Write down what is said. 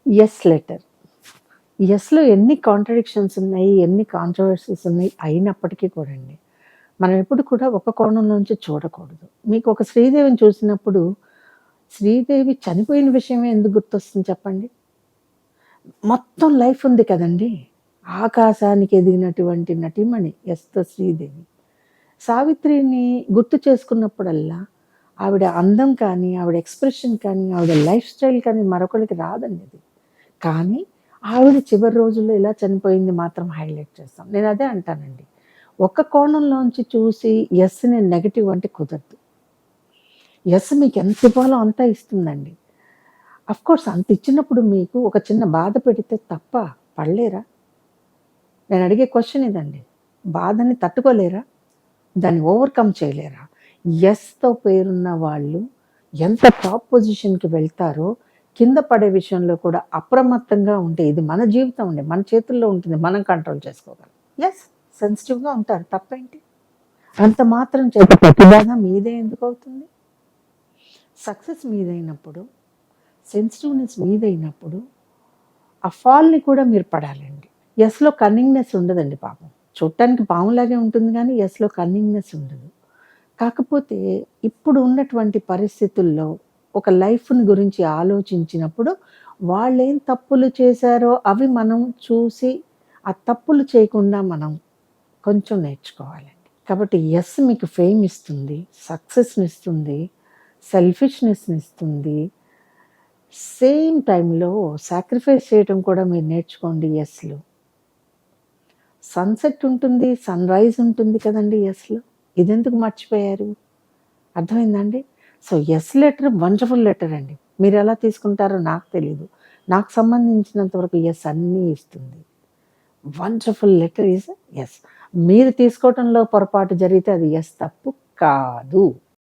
Yes letter. యెస్‌లో ఎన్ని contradictions ఉన్నాయి, ఎన్ని కాంట్రోవర్సీస్ ఉన్నాయి అయినప్పటికీ కూడా అండి, మనం ఎప్పుడు కూడా ఒక కోణంలోంచి చూడకూడదు. మీకు ఒక శ్రీదేవిని చూసినప్పుడు, శ్రీదేవి చనిపోయిన విషయమే ఎందుకు గుర్తొస్తుంది చెప్పండి? మొత్తం లైఫ్ ఉంది కదండీ! ఆకాశానికి ఎదిగినటువంటి నటీమణి యెస్‌తో శ్రీదేవి. సావిత్రిని గుర్తు చేసుకున్నప్పుడల్లా, ఆవిడ అందం కానీ, ఆవిడ ఎక్స్‌ప్రెషన్ కానీ, ఆవిడ లైఫ్ స్టైల్ కానీ మరొకళ్ళకి రాదండి అది. కానీ ఆవిడ చివరి రోజుల్లో ఇలా చనిపోయింది మాత్రం హైలైట్ చేస్తాం. నేనదే అంటానండి. ఒక కోణంలోంచి చూసి యెస్‌ని నెగెటివ్ అంటే కుదరదు. యెస్ మీకు ఎంత ఇవ్వాలో అంతా ఇస్తుందండి. అఫ్‌కోర్స్ అంత ఇచ్చినప్పుడు మీకు ఒక చిన్న బాధ పెడితే తప్ప పడలేరా? నేను అడిగే క్వెషన్ ఇదండి. బాధని తట్టుకోలేరా? దాన్ని ఓవర్‌కమ్ చేయలేరా? యెస్‌తో పేరున్న వాళ్ళు ఎంత టాప్ పొజిషన్‌కి వెళ్తారో, కింద పడే విషయంలో కూడా అప్రమత్తంగా ఉంటే ఇది మన జీవితం అండి. మన చేతుల్లో ఉంటుంది. మనం కంట్రోల్ చేసుకోగలం. యెస్ సెన్సిటివ్‌గా ఉంటారు. తప్పేంటి? అంత మాత్రం చేత ప్రతి బాధ మీదే ఎందుకవుతుంది? సక్సెస్ మీదైనప్పుడు, సెన్సిటివ్‌నెస్ మీదైనప్పుడు, ఆ ఫాల్‌ని కూడా మీరు పడాలండి. యెస్‌లో కన్నింగ్‌నెస్ ఉండదండి పాపం. చూడటానికి పాములాగే ఉంటుంది గానీ, యెస్‌లో కన్నింగ్‌నెస్ ఉండదు. కాకపోతే ఇప్పుడు ఉన్నటువంటి పరిస్థితుల్లో ఒక లైఫ్‌ని గురించి ఆలోచించినప్పుడు, వాళ్ళేం తప్పులు చేశారో అవి మనం చూసి, ఆ తప్పులు చేయకుండా మనం కొంచెం నేర్చుకోవాలండి. కాబట్టి యెస్ మీకు ఫేమ్ ఇస్తుంది, సక్సెస్‌నిస్తుంది, సెల్ఫిష్‌నెస్‌నిస్తుంది. సేమ్ టైమ్‌లో సాక్రిఫైస్ చేయటం కూడా మీరు నేర్చుకోండి యెస్‌లో. సన్‌సెట్ ఉంటుంది, సన్‌రైజ్ ఉంటుంది కదండీ యెస్‌లో. ఇదెందుకు మర్చిపోయారు? అర్థమైందా అండి? So, yes letter wonderful letter అండి. మీరెలా తీసుకుంటారో నాకు తెలీదు. నాకు సంబంధించినంత వరకు యెస్ అన్నీ ఇస్తుంది. Wonderful letter is yes. మీరు తీసుకోవటంలో పొరపాటు జరిగితే అది యెస్ తప్పు కాదు.